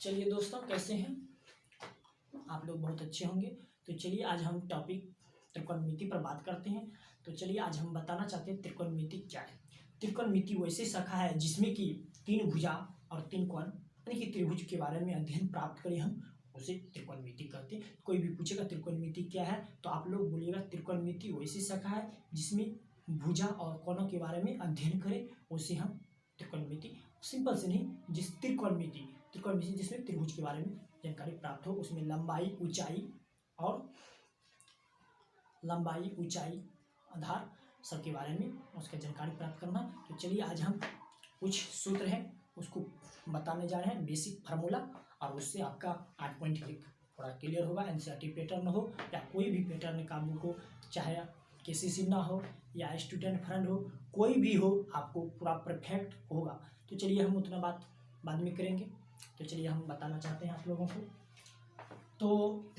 चलिए दोस्तों, कैसे हैं आप लोग? बहुत अच्छे होंगे। तो चलिए आज हम टॉपिक त्रिकोणमिति पर बात करते हैं। तो चलिए आज हम बताना चाहते हैं त्रिकोणमिति क्या है। त्रिकोणमिति वैसे शाखा है जिसमें कि तीन भुजा और तीन कोण यानी कि त्रिभुज के बारे में अध्ययन प्राप्त करें, हम उसे त्रिकोणमिति कहते हैं। कोई भी पूछेगा त्रिकोणमिति क्या है तो आप लोग बोलिएगा त्रिकोणमिति वैसी शाखा है जिसमें भुजा और कोणों के बारे में अध्ययन करें, उसे हम त्रिकोणमिति। सिंपल से नहीं, त्रिकोणमिति जिसमें त्रिभुज के बारे में जानकारी प्राप्त हो, उसमें लंबाई ऊंचाई आधार सबके बारे में उसका जानकारी प्राप्त करना। तो चलिए आज हम कुछ सूत्र हैं उसको बताने जा रहे हैं, बेसिक फार्मूला, और उससे आपका 8 पॉइंट थोड़ा क्लियर होगा। एनसीईआरटी पैटर्न हो या कोई भी पैटर्न का बुक हो, चाहे केसीसी ना हो या स्टूडेंट फ्रेंड हो, कोई भी हो, आपको पूरा परफेक्ट होगा। तो चलिए हम उतना बात बाद में करेंगे। तो चलिए हम बताना चाहते हैं आप लोगों को। तो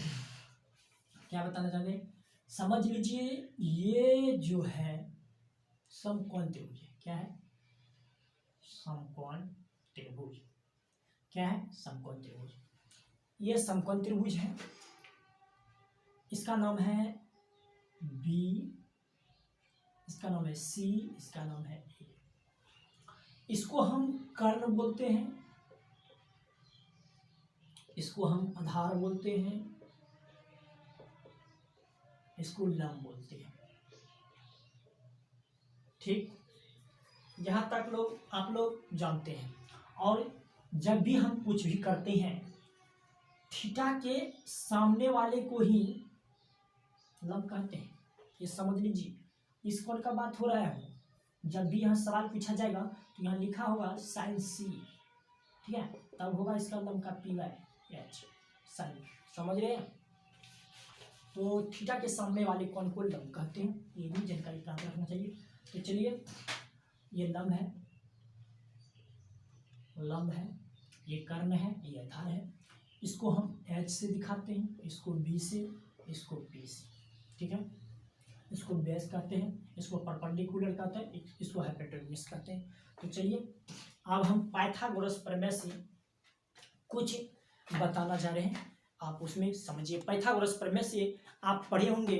क्या बताना चाहते हैं, समझ लीजिए ये जो है समकोण त्रिभुज है। क्या है? समकोण त्रिभुज। क्या है? समकोण त्रिभुज। ये समकोण त्रिभुज है, इसका नाम है बी, इसका नाम है सी, इसका नाम है ए। इसको हम कर्ण बोलते हैं, इसको हम आधार बोलते हैं, इसको लंब बोलते हैं। ठीक, यहाँ तक आप लोग जानते हैं। और जब भी हम कुछ भी करते हैं, थीटा के सामने वाले को ही लंब कहते हैं। ये समझ लीजिए, इस कोण का बात हो रहा है। जब भी यहाँ सवाल पूछा जाएगा तो यहाँ लिखा होगा साइन सी, ठीक है, तब होगा इसका लंब का पी बाय एच साइन। समझ रहे हैं? तो थीटा के सामने वाले कोण को लंब कहते हैं, ये भी जानकारी प्राप्त रखना चाहिए। तो चलिए, ये लंब है, ये कर्ण है, ये आधार है। इसको हम एच से दिखाते हैं, इसको बी से, इसको पी से, ठीक है। इसको बेस कहते हैं, इसको परपेंडिकुलर कहते हैं, इसको हाइपोटेन्यूज कहते हैं। तो चलिए अब हम पाइथागोरस प्रमेय से कुछ बताना जा रहे हैं, आप उसमें समझिए। पाइथागोरस प्रमेय से आप पढ़े होंगे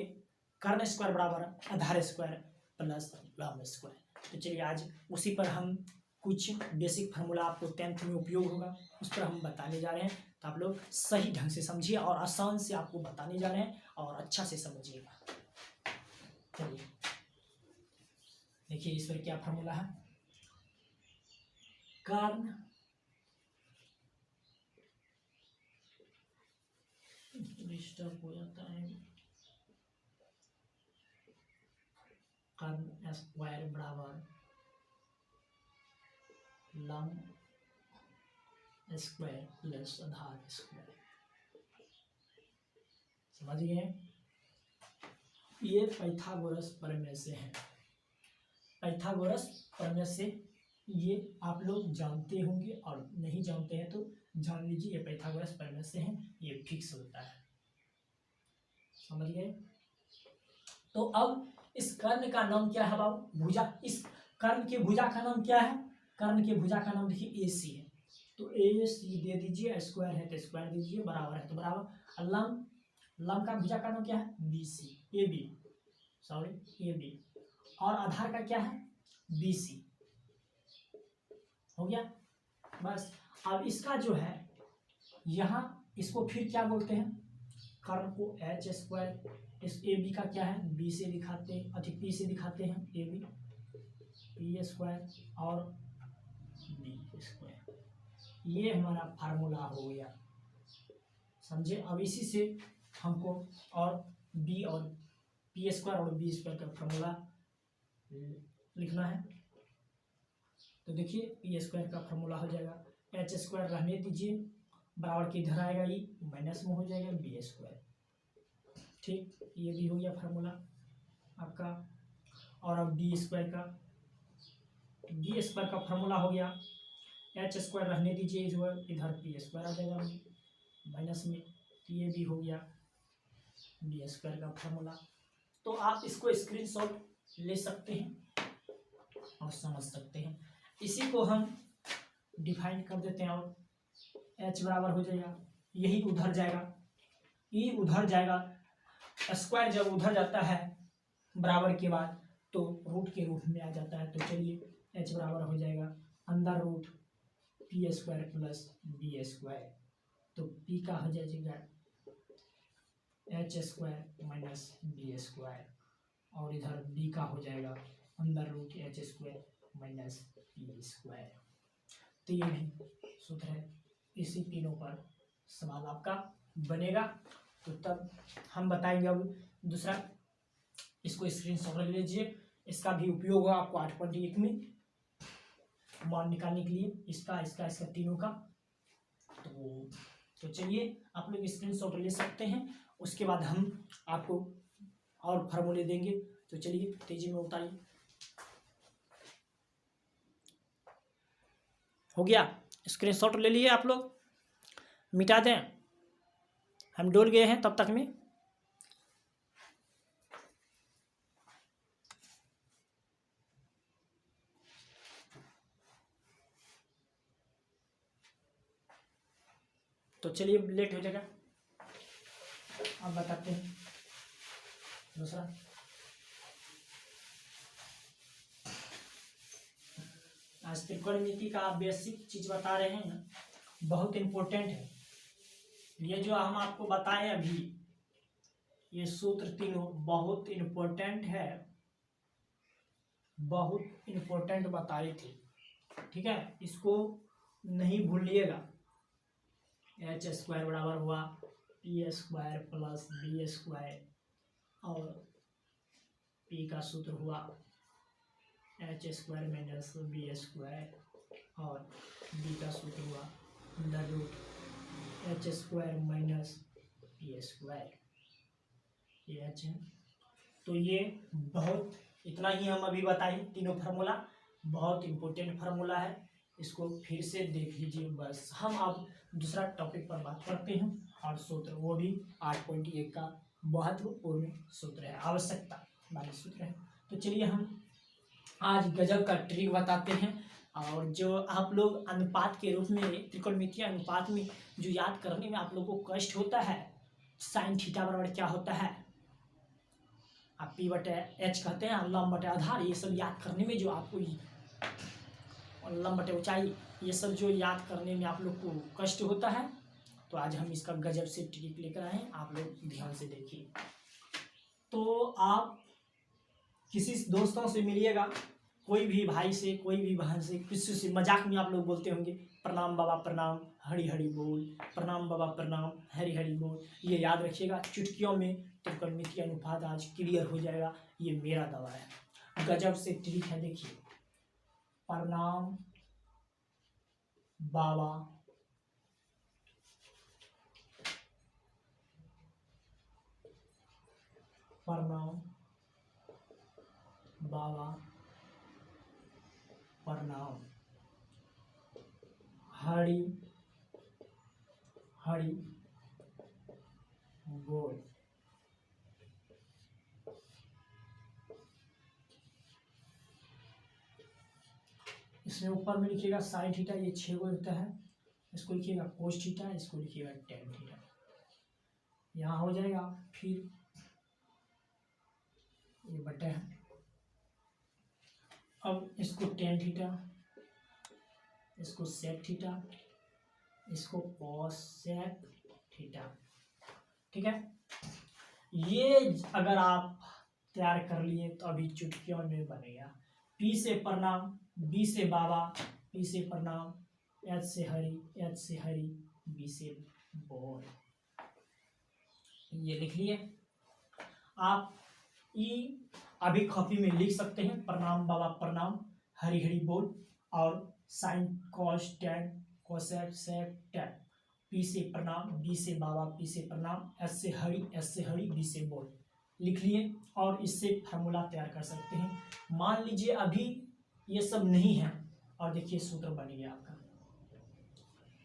कर्ण स्क्वायर बराबर आधार स्क्वायर प्लस लंब स्क्वायर। तो चलिए आज उसी पर हम कुछ बेसिक फार्मूला आपको 10th में उपयोग होगा, उस पर हम बताने जा रहे हैं। तो आप लोग सही ढंग से समझिए और आसान से आपको बताने जा रहे हैं और अच्छा से समझिएगा। चलिए देखिए, इस पर क्या फार्मूला है। कर्ण डिस्टर्ब हो जाता है, कर्ण स्क्वायर बराबर लंब स्क्वायर प्लस आधार स्क्वायर। समझ गए? ये पाइथागोरस प्रमेय से है। पाइथागोरस प्रमेय से ये आप लोग जानते होंगे, और नहीं जानते हैं तो जान लीजिए, ये पाइथागोरस प्रमेय से है, ये फिक्स होता है। समझ गए? तो अब इस कर्ण का नाम क्या है बाबू? भुजा। इस कर्ण के भुजा का नाम क्या है? कर्ण के भुजा का नाम देखिए ए सी है, तो ए सी दे दीजिए, स्क्वायर है तो स्क्वायर दीजिए, बराबर है तो बराबर। लंब का भुजा का नाम क्या है? बी सी, ए बी, और आधार का क्या है? B C. हो गया बस। अब इसका जो है यहाँ, इसको फिर क्या बोलते हैं? कर्ण को एच स्क्वायर, इस ए बी का क्या है? बी से दिखाते हैं, अधिक पी से दिखाते हैं, ए बी पी स्क्वायर और बी स्क्वायर। ये हमारा फार्मूला हो गया, समझे? अब इसी से हमको और बी और पी स्क्वायर और बी स्क्वायर का फार्मूला लिखना है। तो देखिए, पी स्क्वायर का फार्मूला हो जाएगा, एच स्क्वायर रहने दीजिए, बराबर के इधर आएगा, ये माइनस में हो जाएगा बी स्क्वायर। ठीक, ये भी हो गया फार्मूला आपका। और अब बी स्क्वायर का फार्मूला हो गया, एच स्क्वायर रहने दीजिए, इधर पी स्क्वायर आ जाएगा माइनस में, तो ये भी हो गया बी स्क्वायर का फार्मूला। तो आप इसको स्क्रीनशॉट ले सकते हैं और समझ सकते हैं। इसी को हम डिफाइन कर देते हैं और एच बराबर हो जाएगा, यही उधर जाएगा, ई उधर जाएगा, स्क्वायर जब उधर जाता है बराबर के बाद तो रूट के रूप में आ जाता है। तो चलिए एच बराबर हो जाएगा अंदर root P square plus B square. तो पी का हो जाएगा H square minus B square और इधर बी का हो जाएगा अंदर root H square minus P square. तो ये भी सूत्र है, इसी तीनों पर सवाल आपका बनेगा। तो तब हम बताएंगे अब दूसरा, इसको स्क्रीनशॉट ले लीजिए, इसका भी उपयोग होगा आपको 8.1 में मान निकालने के लिए, इसका तीनों का। तो चलिए आप लोग स्क्रीनशॉट ले सकते हैं, उसके बाद हम आपको और फार्मूले देंगे। तो चलिए तेजी में उतारिए। हो गया, स्क्रीनशॉट ले लिए आप लोग, मिटा दें, हम डोल गए हैं तब तक में। तो चलिए लेट हो जाएगा, अब बताते हैं दूसरा। आज त्रिकोणमिति का बेसिक चीज बता रहे हैं ना, बहुत इम्पोर्टेंट है। ये जो हम आपको बताए अभी, ये सूत्र तीनों बहुत इम्पोर्टेंट है, बहुत इम्पोर्टेंट बताए थे, ठीक है, इसको नहीं भूलिएगा। एच स्क्वायर बराबर हुआ P square plus B square और पी का सूत्र हुआ H square minus B square और बी का सूत्र हुआ under root H square minus P square. ये एच है। तो ये बहुत, इतना ही हम अभी बताए, तीनों फार्मूला बहुत इम्पोर्टेंट फार्मूला है, इसको फिर से देख लीजिए। बस हम अब दूसरा टॉपिक पर बात करते हैं, और सूत्र वो भी 8.1 का महत्वपूर्ण सूत्र है, आवश्यकता वाले सूत्र है। तो चलिए हम आज गजब का ट्रिक बताते हैं, और जो आप लोग अनुपात के रूप में, त्रिकोणमितीय अनुपात में जो याद करने में आप लोगों को कष्ट होता है, साइन थीटा बराबर क्या होता है, आप पी बटे एच कहते हैं, लंब बटे आधार, ये सब याद करने में जो आपको, और लंब बटे ऊंचाई, ये सब जो याद करने में आप लोग को कष्ट होता है, तो आज हम इसका गजब से ट्रिक लेकर आए हैं, आप लोग ध्यान से देखिए। तो आप किसी दोस्तों से मिलिएगा, कोई भी भाई से, कोई भी बहन से, किसी से मजाक में आप लोग बोलते होंगे प्रणाम बाबा प्रणाम हरि हरि बोल, प्रणाम बाबा प्रणाम हरि हरि बोल। ये याद रखिएगा, चुटकियों में त्रिकोणमितीय अनुपात आज क्लियर हो जाएगा, ये मेरा दवा है। गजब से ट्रिक है, देखिए, प्रणाम बाबा प्रणाम बाबा प्रणाम हरि हरि बोल। इसमें ऊपर में लिखिएगा साइन थीटा, ये 6 को होता है, इसको लिखिएगा कोस थीटा, इसको लिखिएगा टेन थीटा, यहाँ हो जाएगा। फिर ये बटे है, अब इसको टेन थीटा, इसको सेक थीटा, इसको कोसेक थीटा, ठीक है। ये अगर आप तैयार कर लिए तो अभी चुटकियों में बनेगा। पी से प्रणाम, बी से बाबा, पी से प्रणाम, एच से हरि, एच से हरि, बी से बोल। ये लिख लिए आप। ई अभी कॉपी में लिख सकते हैं, प्रणाम बाबा प्रणाम हरि हरि बोल, और sine cos tan cosec sec tan, P से प्रणाम, बी से बाबा, पी से प्रणाम, एस से हरि, एस से हरि, बी से बोल लिख लिए, और इससे फार्मूला तैयार कर सकते हैं। मान लीजिए अभी ये सब नहीं है, और देखिए सूत्र बन गया आपका,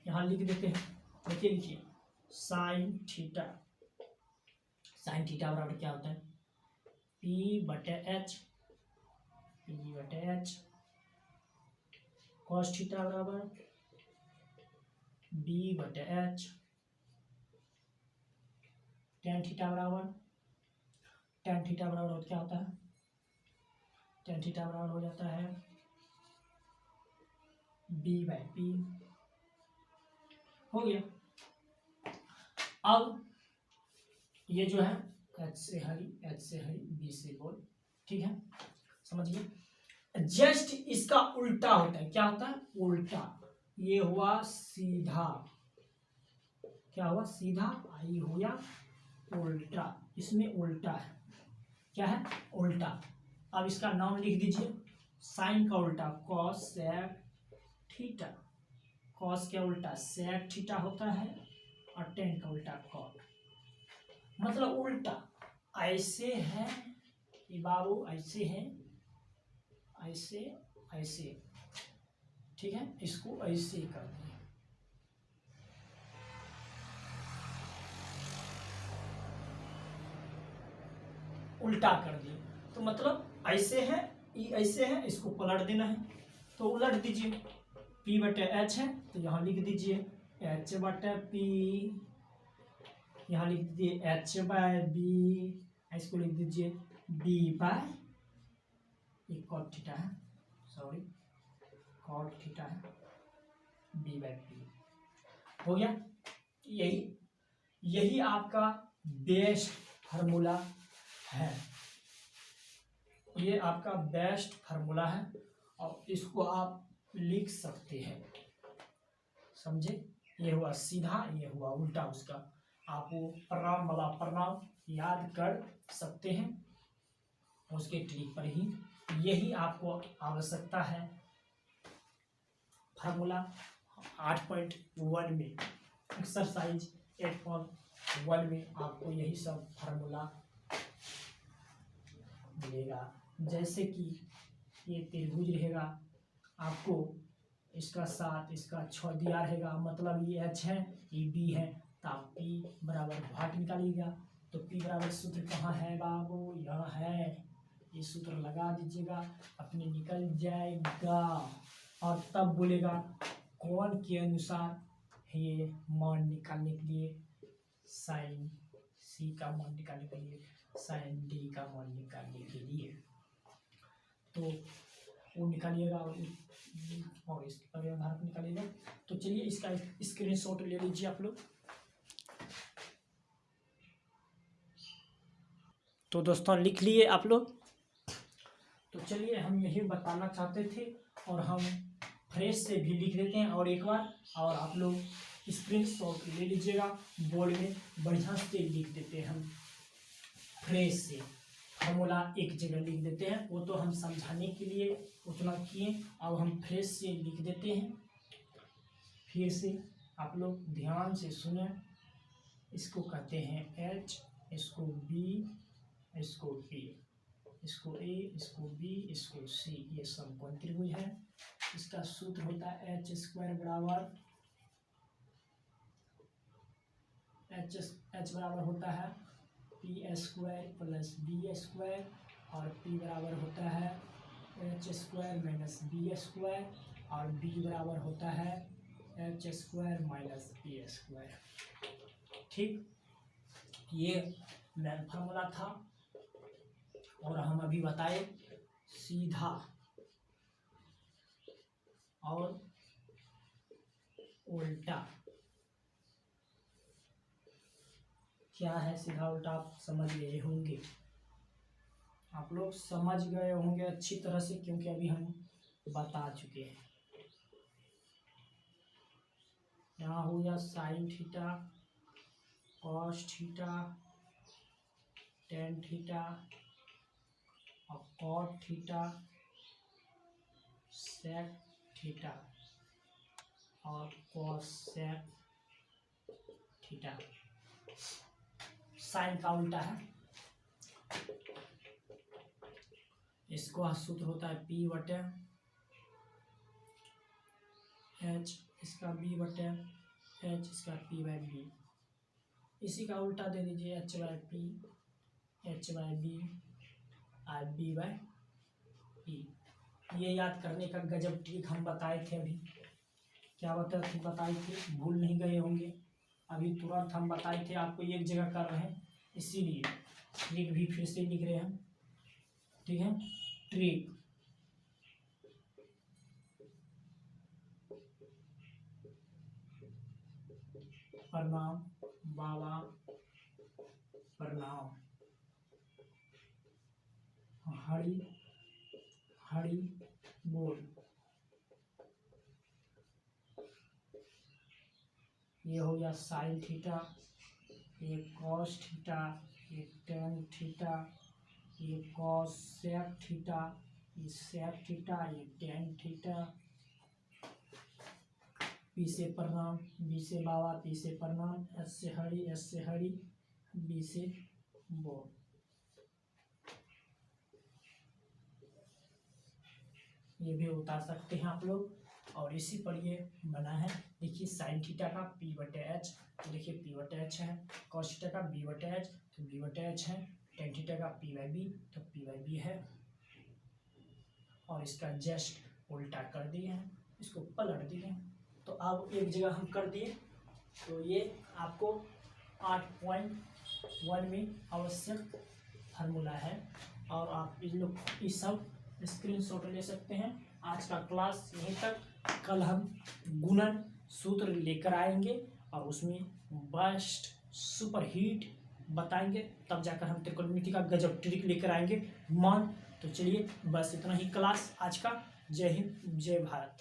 यहाँ लिख देते हैं, देखिए लिखिए साइन थीटा, साइन थीटा बराबर क्या होता है, पी बटे एच, पी बटे एच, कॉस थीटा बराबर बी बटे एच। टेन थीटा बराबर क्या होता है, टेन थीटा बराबर हो जाता है बी बाई पी। हो गया। अब ये जो है एच से हरी बी से गोल, ठीक है, समझिए। जस्ट इसका उल्टा होता है, क्या होता है, उल्टा। ये हुआ सीधा, क्या हुआ, सीधा। ये हुआ उल्टा, इसमें उल्टा है, क्या है, उल्टा। अब इसका नाम लिख दीजिए, साइन का उल्टा कॉस सेक थीटा। कॉस क्या उल्टा सेक थीटा होता है, और टेन का उल्टा कॉट, मतलब उल्टा। ऐसे है ये बाबू, ऐसे है, ऐसे ऐसे, ठीक है, इसको ऐसे कर दिए। उल्टा कर दिए तो मतलब ऐसे है, ऐसे है, इसको पलट देना है, तो उलट दीजिए। P बटे एच है तो यहाँ लिख दीजिए एच बटे पी, यहाँ लिख दीजिए एच बाय बी, इसको लिख दीजिए बी बाय, ये कॉट थीटा है, सॉरी कॉट थीटा है, बी बाय पी। हो गया। यही आपका बेस्ट फार्मूला है, ये आपका बेस्ट फार्मूला है, और इसको आप लिख सकते हैं, समझे। ये हुआ सीधा, ये हुआ उल्टा उसका। आप वो परिणाम वाला परिणाम याद कर सकते हैं उसके ट्रिक पर ही। यही आपको आवश्यकता है फार्मूला 8.1 में, एक्सरसाइज 8.1 में आपको यही सब फार्मूला मिलेगा। जैसे कि ये त्रिभुज रहेगा, आपको इसका 7 इसका 6 दिया रहेगा, मतलब ये एच है ये बी है, तो आप पी बराबर भाट निकालिएगा। तो पी बराबर सूत्र कहाँ है बाबू, यह है, ये सूत्र लगा दीजिएगा, अपने निकल जाएगा। और तब बोलेगा कौन के अनुसार ये मान निकालने के लिए, साइन सी का मान निकालने के लिए, साइन डी का मान निकालने के लिए, तो वो निकालिएगा और इस पर आधार पर निकालिएगा। तो चलिए इसका स्क्रीनशॉट ले लीजिए आप लोग। तो दोस्तों लिख लिए आप लोग। तो चलिए हम यही बताना चाहते थे, और हम फ्रेश से भी लिख देते हैं और एक बार, और आप लोग स्क्रीनशॉट ले लीजिएगा, बोर्ड में बढ़िया से लिख देते हैं हम फ्रेश से। फार्मूला एक जगह लिख देते हैं, वो तो हम समझाने के लिए उतना किए, अब हम फ्रेश से लिख देते हैं। फिर से आप लोग ध्यान से सुने, इसको कहते हैं एच, इसको बी, इसको पी, इसको ए, इसको बी, इसको सी, ये समकोण त्रिभुज है। इसका सूत्र होता है एच स्क्वायर बराबर, एच बराबर होता है P square plus B square, और पी बराबर होता है H square minus B square, और बी बराबर होता है H square minus B square. ठीक, ये मेन फार्मूला था, और हम अभी बताए सीधा और उल्टा क्या है। सीधा उल्टा आप समझ गए होंगे, आप लोग समझ गए होंगे अच्छी तरह से, क्योंकि अभी हम बता चुके हैं। यहाँ हो गया sine theta, cos theta, tan theta, और कॉट थीटा, सेक थीटा, और कॉस सेक थीटा। साइन का उल्टा है, इसको सूत्र होता है पी बटे एच, इसका बी बटे एच, इसका पी बाई बी। इसी का उल्टा दे दीजिए H by P, H by B, और बी बाई पी। ये याद करने का गजब ट्रिक हम बताए थे अभी। क्या बताए थे, भूल नहीं गए होंगे, अभी तुरंत हम बताए थे आपको, एक जगह कर रहे हैं इसीलिए ट्रिक भी फिर से लिख रहे हैं, ठीक है। ट्रिक, प्रणाम बाबा, प्रणाम, हरि हरि बोल। ये हो गया साइन थीटा, ये कॉस थीटा, ये टेन थीटा, ये कॉस सेक थीटा, ये सेक थीटा, ये टेन थीटा। पी से प्रणाम, बी से बाबा, पी से प्रणाम, एस से हरि, एस से हरि, बी से बोल। ये भी उतार सकते हैं आप लोग। और इसी पर ये बना है, देखिए साइन थीटा का पी बटे एच, तो देखिए पी बटे एच है, कॉस थीटा का बी बटे एच, तो बी बटे एच है, टेन थीटा का पी बाई बी, तो पी बाई बी है। और इसका जस्ट उल्टा कर दिए हैं, इसको पलट दिए हैं, तो अब एक जगह हम कर दिए। तो ये आपको 8.1 में आवश्यक फार्मूला है, और आप इन लोग इस सब स्क्रीनशॉट ले सकते हैं। आज का क्लास यहीं तक, कल हम गुणन सूत्र लेकर आएंगे और उसमें बस्ट सुपर हीट बताएंगे, तब जाकर हम त्रिकोणमिति का गजब ट्रिक लेकर आएंगे मान। तो चलिए बस इतना ही क्लास आज का। जय हिंद, जय भारत।